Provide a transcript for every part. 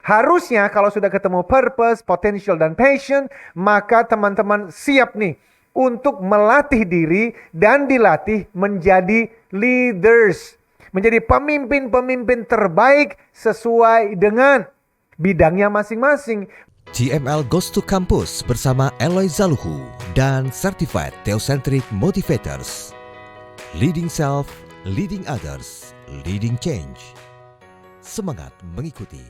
Harusnya kalau sudah ketemu purpose, potential, dan passion, maka teman-teman siap nih untuk melatih diri dan dilatih menjadi leaders. Menjadi pemimpin-pemimpin terbaik sesuai dengan bidangnya masing-masing. TML Goes to Campus bersama Eloy Zaluhu dan Certified Theocentric Motivators. Leading Self, Leading Others, Leading Change. Semangat mengikuti.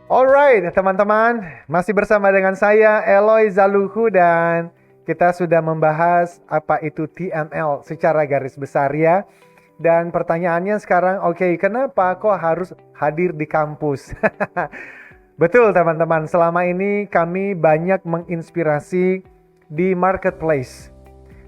Alright, teman-teman, masih bersama dengan saya Eloy Zaluhu dan kita sudah membahas apa itu TML secara garis besar ya. Dan pertanyaannya sekarang, kenapa kok harus hadir di kampus? Betul teman-teman, selama ini kami banyak menginspirasi di marketplace.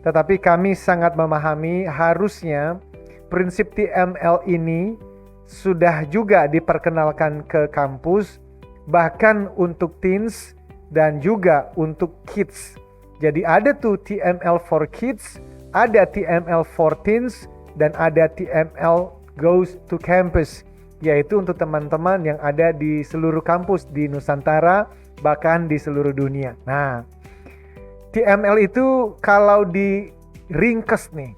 Tetapi kami sangat memahami harusnya prinsip TML ini sudah juga diperkenalkan ke kampus, bahkan untuk teens dan juga untuk kids. Jadi ada tuh TML for kids, ada TML for teens, dan ada TML Goes to Campus, yaitu untuk teman-teman yang ada di seluruh kampus di Nusantara, bahkan di seluruh dunia. Nah, TML itu kalau diringkes nih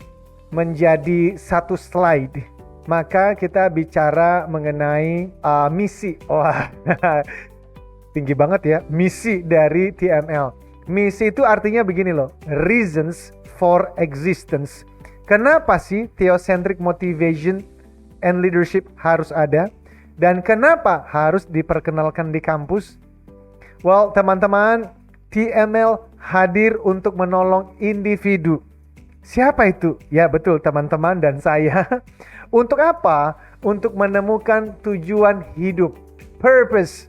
menjadi satu slide, maka kita bicara mengenai misi. Wah, tinggi banget ya, misi dari TML. Misi itu artinya begini loh, reasons for existence. Kenapa sih Theocentric Motivation and Leadership harus ada? Dan kenapa harus diperkenalkan di kampus? Well, teman-teman, TML hadir untuk menolong individu. Siapa itu? Ya betul, teman-teman dan saya. Untuk apa? Untuk menemukan tujuan hidup, purpose.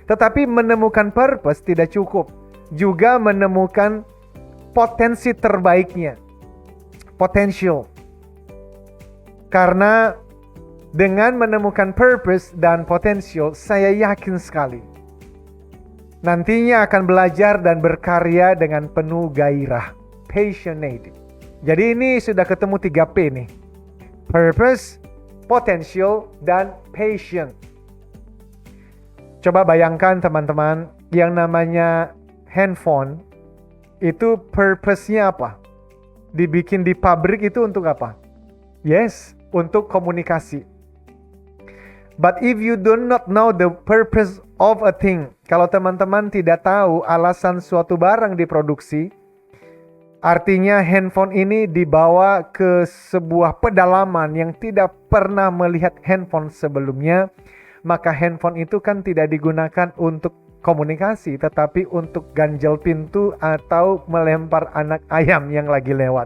Tetapi menemukan purpose tidak cukup. Juga menemukan potensi terbaiknya. Potential. Karena dengan menemukan purpose dan potential, saya yakin sekali nantinya akan belajar dan berkarya dengan penuh gairah, passionate. Jadi ini sudah ketemu 3P nih. Purpose, potential, dan passion. Coba bayangkan teman-teman, yang namanya handphone itu purpose-nya apa? Dibikin di pabrik itu untuk apa? Yes, untuk komunikasi. But if you do not know the purpose of a thing, kalau teman-teman tidak tahu alasan suatu barang diproduksi, artinya handphone ini dibawa ke sebuah pedalaman yang tidak pernah melihat handphone sebelumnya, maka handphone itu kan tidak digunakan untuk komunikasi, tetapi untuk ganjel pintu atau melempar anak ayam yang lagi lewat.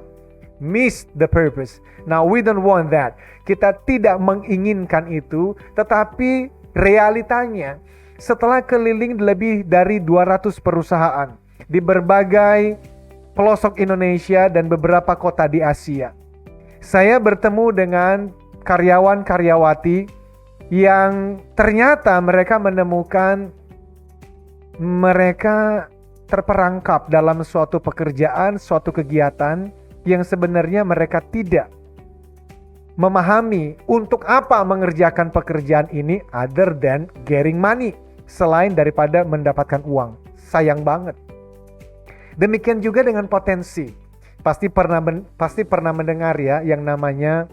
Miss the purpose. Now we don't want that. Kita tidak menginginkan itu, tetapi realitanya setelah keliling lebih dari 200 perusahaan di berbagai pelosok Indonesia dan beberapa kota di Asia, saya bertemu dengan karyawan-karyawati yang ternyata mereka terperangkap dalam suatu pekerjaan, suatu kegiatan yang sebenarnya mereka tidak memahami untuk apa mengerjakan pekerjaan ini other than getting money, selain daripada mendapatkan uang. Sayang banget. Demikian juga dengan potensi. Pasti pernah mendengar ya yang namanya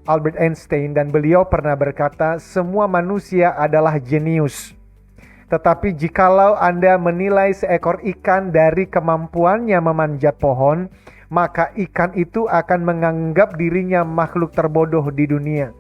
Albert Einstein, dan beliau pernah berkata semua manusia adalah jenius. Tetapi jikalau Anda menilai seekor ikan dari kemampuannya memanjat pohon, maka ikan itu akan menganggap dirinya makhluk terbodoh di dunia.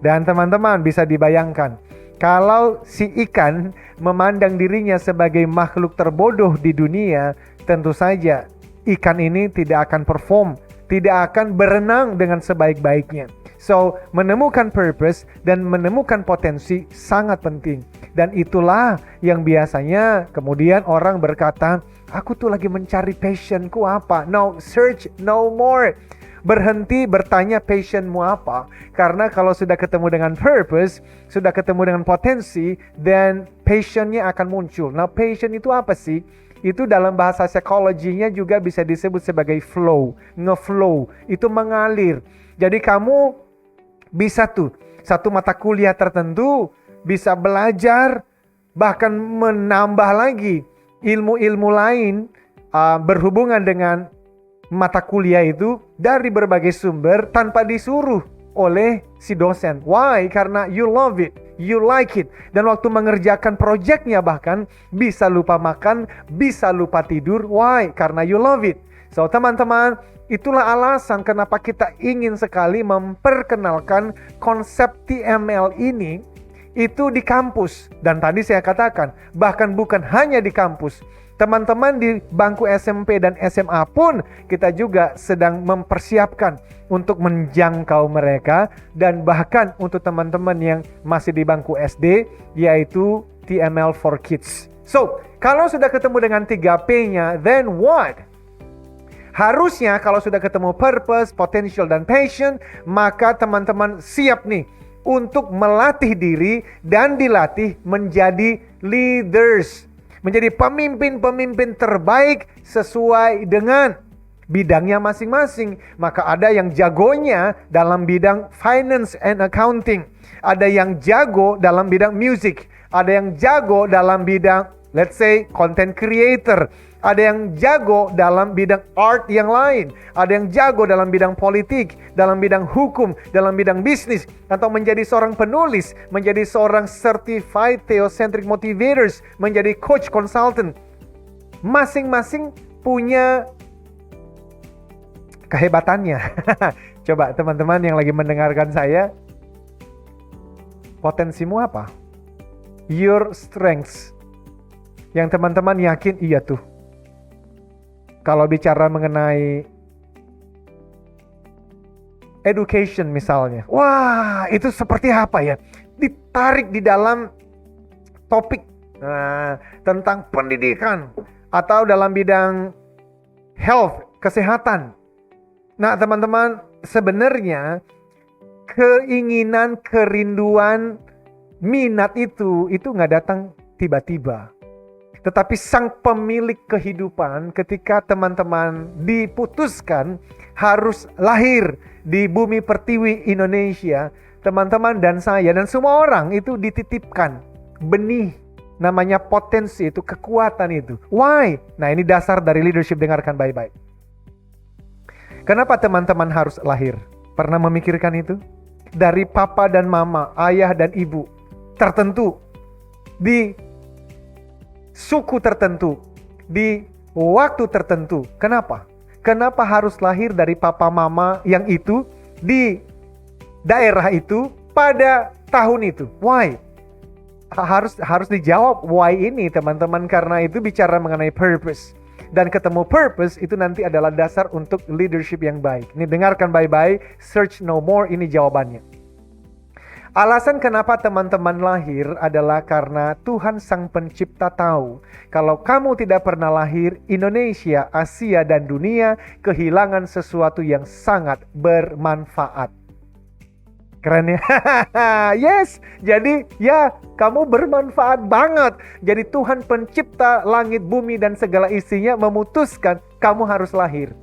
Dan teman-teman bisa dibayangkan, kalau si ikan memandang dirinya sebagai makhluk terbodoh di dunia, tentu saja ikan ini tidak akan perform, tidak akan berenang dengan sebaik-baiknya. So, menemukan purpose dan menemukan potensi sangat penting. Dan itulah yang biasanya kemudian orang berkata, aku tuh lagi mencari passionku apa? No, search no more. Berhenti bertanya passionmu apa. Karena kalau sudah ketemu dengan purpose, sudah ketemu dengan potensi, then passionnya akan muncul. Nah, passion itu apa sih? Itu dalam bahasa psikologinya juga bisa disebut sebagai flow, ngeflow, itu mengalir. Jadi kamu bisa tuh satu mata kuliah tertentu, bisa belajar, bahkan menambah lagi ilmu-ilmu lain berhubungan dengan mata kuliah itu dari berbagai sumber tanpa disuruh oleh si dosen. Why? Karena you love it, you like it. Dan waktu mengerjakan proyeknya bahkan bisa lupa makan, bisa lupa tidur. Why? Karena you love it. So teman-teman, itulah alasan kenapa kita ingin sekali memperkenalkan konsep TML ini itu di kampus. Dan tadi saya katakan, bahkan bukan hanya di kampus. Teman-teman di bangku SMP dan SMA pun kita juga sedang mempersiapkan untuk menjangkau mereka. Dan bahkan untuk teman-teman yang masih di bangku SD, yaitu TML for Kids. So, kalau sudah ketemu dengan 3P-nya, then what? Harusnya kalau sudah ketemu purpose, potential, dan passion, maka teman-teman siap nih untuk melatih diri dan dilatih menjadi leaders. Menjadi pemimpin-pemimpin terbaik sesuai dengan bidangnya masing-masing. Maka ada yang jagonya dalam bidang finance and accounting. Ada yang jago dalam bidang music. Ada yang jago dalam bidang, let's say, content creator. Ada yang jago dalam bidang art yang lain. Ada yang jago dalam bidang politik, dalam bidang hukum, dalam bidang bisnis. Atau menjadi seorang penulis, menjadi seorang certified theocentric motivators, menjadi coach consultant. Masing-masing punya kehebatannya. Coba teman-teman yang lagi mendengarkan saya, potensimu apa? Your strengths. Yang teman-teman yakin, iya tuh. Kalau bicara mengenai education misalnya, wah itu seperti apa ya? Ditarik di dalam topik tentang pendidikan atau dalam bidang health, kesehatan. Nah teman-teman, sebenarnya keinginan, kerinduan, minat itu nggak datang tiba-tiba. Tetapi sang pemilik kehidupan ketika teman-teman diputuskan harus lahir di bumi pertiwi Indonesia, teman-teman dan saya dan semua orang itu dititipkan benih namanya potensi itu, kekuatan itu. Why? Nah ini dasar dari leadership, dengarkan baik-baik. Kenapa teman-teman harus lahir? Pernah memikirkan itu? Dari papa dan mama, ayah dan ibu tertentu, di suku tertentu, di waktu tertentu. Kenapa? Kenapa harus lahir dari papa mama yang itu, di daerah itu, pada tahun itu? Why? Harus dijawab why ini teman-teman, karena itu bicara mengenai purpose. Dan ketemu purpose itu nanti adalah dasar untuk leadership yang baik. Ini dengarkan baik-baik, search no more, ini jawabannya. Alasan kenapa teman-teman lahir adalah karena Tuhan Sang Pencipta tahu kalau kamu tidak pernah lahir, Indonesia, Asia, dan dunia kehilangan sesuatu yang sangat bermanfaat. Keren ya? Yes, jadi ya kamu bermanfaat banget. Jadi Tuhan Pencipta langit, bumi, dan segala isinya memutuskan kamu harus lahir.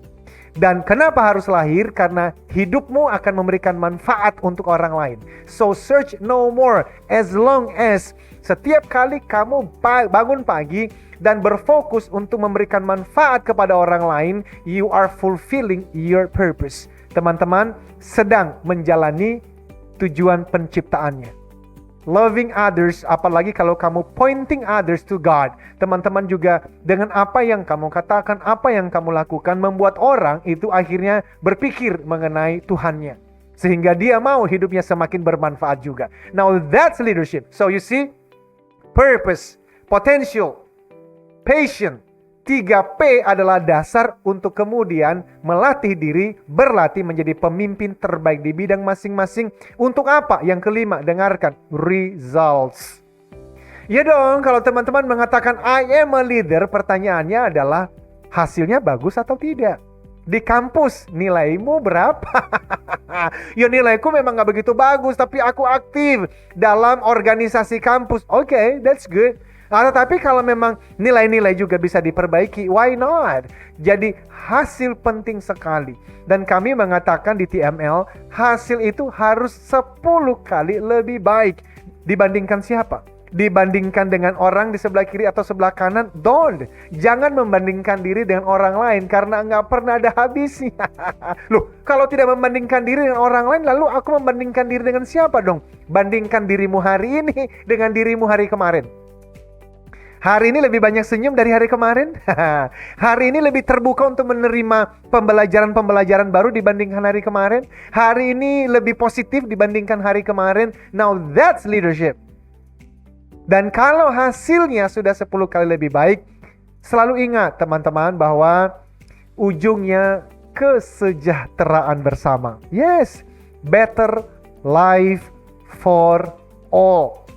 Dan kenapa harus lahir? Karena hidupmu akan memberikan manfaat untuk orang lain. So search no more. As long as setiap kali kamu bangun pagi dan berfokus untuk memberikan manfaat kepada orang lain, you are fulfilling your purpose. Teman-teman sedang menjalani tujuan penciptaannya. Loving others, apalagi kalau kamu pointing others to God. Teman-teman juga dengan apa yang kamu katakan, apa yang kamu lakukan, membuat orang itu akhirnya berpikir mengenai Tuhannya. Sehingga dia mau hidupnya semakin bermanfaat juga. Now that's leadership. So you see, purpose, potential, passion, 3P adalah dasar untuk kemudian melatih diri, berlatih menjadi pemimpin terbaik di bidang masing-masing. Untuk apa? Yang kelima, dengarkan, results. Ya dong, kalau teman-teman mengatakan I am a leader, pertanyaannya adalah hasilnya bagus atau tidak? Di kampus, nilaimu berapa? Ya nilaiku memang gak begitu bagus, tapi aku aktif dalam organisasi kampus. Okay, that's good. Tetapi kalau memang nilai-nilai juga bisa diperbaiki, why not? Jadi hasil penting sekali. Dan kami mengatakan di TML, hasil itu harus 10 kali lebih baik. Dibandingkan siapa? Dibandingkan dengan orang di sebelah kiri atau sebelah kanan. Jangan membandingkan diri dengan orang lain, karena nggak pernah ada habisnya. Loh, kalau tidak membandingkan diri dengan orang lain, lalu aku membandingkan diri dengan siapa dong? Bandingkan dirimu hari ini dengan dirimu hari kemarin. Hari ini lebih banyak senyum dari hari kemarin. Hari ini lebih terbuka untuk menerima pembelajaran-pembelajaran baru dibandingkan hari kemarin. Hari ini lebih positif dibandingkan hari kemarin. Now that's leadership. Dan kalau hasilnya sudah 10 kali lebih baik, selalu ingat teman-teman bahwa ujungnya kesejahteraan bersama. Yes, better life for all.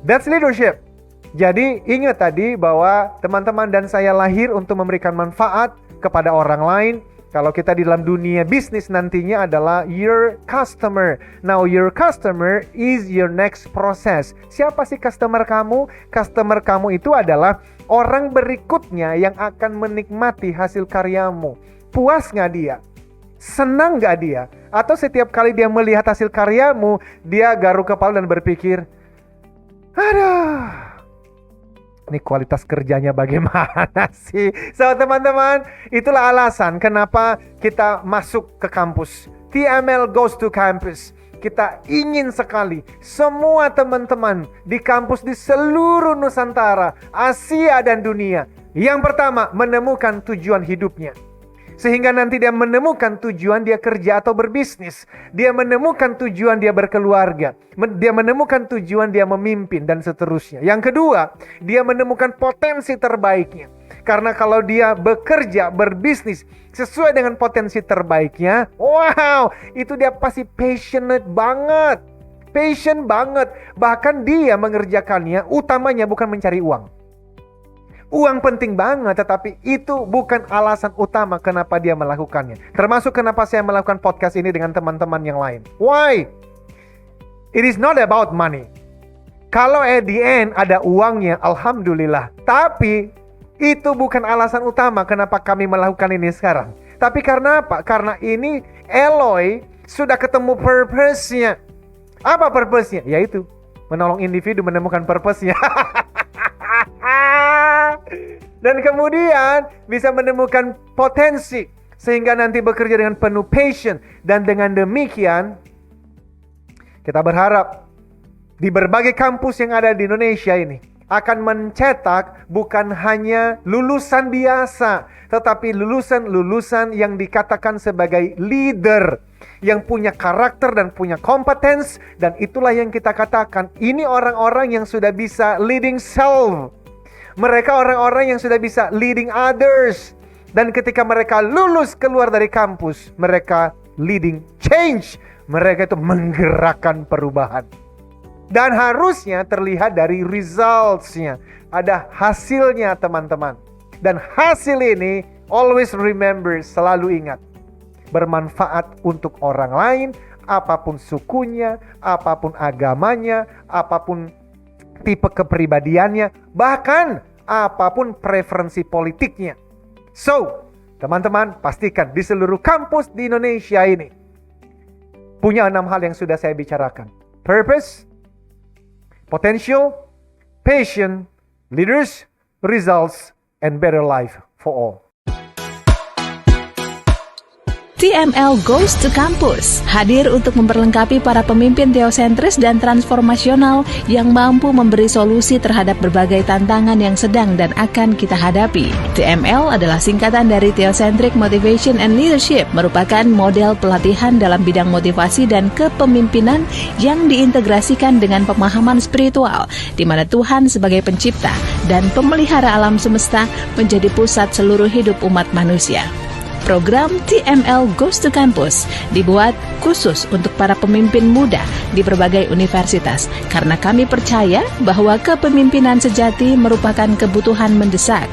That's leadership. Jadi ingat tadi bahwa teman-teman dan saya lahir untuk memberikan manfaat kepada orang lain. Kalau kita di dalam dunia bisnis nantinya adalah your customer. Now your customer is your next process. Siapa sih customer kamu? Customer kamu itu adalah orang berikutnya yang akan menikmati hasil karyamu. Puas gak dia? Senang gak dia? Atau setiap kali dia melihat hasil karyamu, dia garuk kepala dan berpikir, aduh, ini kualitas kerjanya bagaimana sih? So teman-teman, itulah alasan kenapa kita masuk ke kampus. TML Goes to Campus. Kita ingin sekali semua teman-teman di kampus di seluruh Nusantara, Asia dan dunia, yang pertama menemukan tujuan hidupnya. Sehingga nanti dia menemukan tujuan dia kerja atau berbisnis. Dia menemukan tujuan dia berkeluarga. Dia menemukan tujuan dia memimpin dan seterusnya. Yang kedua, dia menemukan potensi terbaiknya. Karena kalau dia bekerja, berbisnis sesuai dengan potensi terbaiknya, wow, itu dia pasti passionate banget. Passion banget. Bahkan dia mengerjakannya, utamanya bukan mencari uang. Uang penting banget, tetapi itu bukan alasan utama kenapa dia melakukannya. Termasuk kenapa saya melakukan podcast ini dengan teman-teman yang lain. Why? It is not about money. Kalau at the end ada uangnya, alhamdulillah. Tapi itu bukan alasan utama kenapa kami melakukan ini sekarang. Tapi karena apa? Karena ini Eloy sudah ketemu purpose-nya. Apa purpose-nya? Yaitu menolong individu menemukan purpose-nya. Dan kemudian bisa menemukan potensi sehingga nanti bekerja dengan penuh passion. Dan dengan demikian kita berharap di berbagai kampus yang ada di Indonesia ini akan mencetak bukan hanya lulusan biasa, tetapi lulusan-lulusan yang dikatakan sebagai leader, yang punya karakter dan punya kompetensi. Dan itulah yang kita katakan, ini orang-orang yang sudah bisa leading self. Mereka orang-orang yang sudah bisa leading others. Dan ketika mereka lulus keluar dari kampus, mereka leading change. Mereka itu menggerakkan perubahan. Dan harusnya terlihat dari results-nya. Ada hasilnya teman-teman. Dan hasil ini, always remember, selalu ingat, bermanfaat untuk orang lain, apapun sukunya, apapun agamanya, apapun tipe kepribadiannya, bahkan apapun preferensi politiknya. So, teman-teman, pastikan di seluruh kampus di Indonesia ini punya 6 hal yang sudah saya bicarakan. Purpose, potential, passion, leaders, results, and better life for all. TML Goes to Campus, hadir untuk memperlengkapi para pemimpin teosentris dan transformasional yang mampu memberi solusi terhadap berbagai tantangan yang sedang dan akan kita hadapi. TML adalah singkatan dari Theocentric Motivation and Leadership, merupakan model pelatihan dalam bidang motivasi dan kepemimpinan yang diintegrasikan dengan pemahaman spiritual, di mana Tuhan sebagai pencipta dan pemelihara alam semesta menjadi pusat seluruh hidup umat manusia. Program TML Goes to Campus dibuat khusus untuk para pemimpin muda di berbagai universitas karena kami percaya bahwa kepemimpinan sejati merupakan kebutuhan mendesak.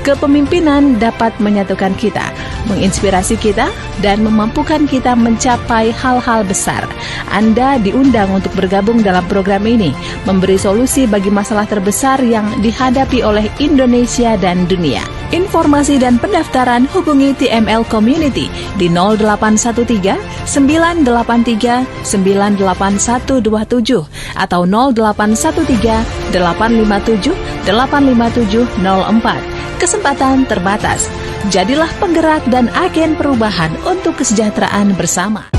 Kepemimpinan dapat menyatukan kita, menginspirasi kita, dan memampukan kita mencapai hal-hal besar. Anda diundang untuk bergabung dalam program ini, memberi solusi bagi masalah terbesar yang dihadapi oleh Indonesia dan dunia. Informasi dan pendaftaran hubungi TML Community di 0813 983 98127 atau 0813 857 85704. Kesempatan terbatas. Jadilah penggerak dan agen perubahan untuk kesejahteraan bersama.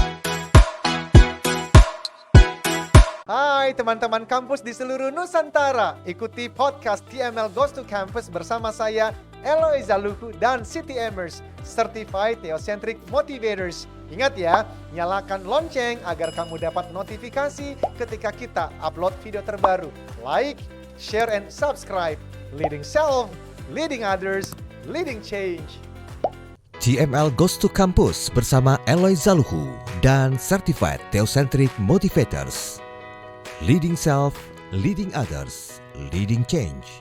Hai teman-teman kampus di seluruh Nusantara. Ikuti podcast TML Goes to Campus bersama saya, Eloy Zaluhu dan CTMers, Certified Theocentric Motivators. Ingat ya, nyalakan lonceng agar kamu dapat notifikasi ketika kita upload video terbaru. Like, share, and subscribe. Leading self, leading others, leading change. TML Goes to Campus bersama Eloy Zaluhu dan Certified Theocentric Motivators. Leading self, leading others, leading change.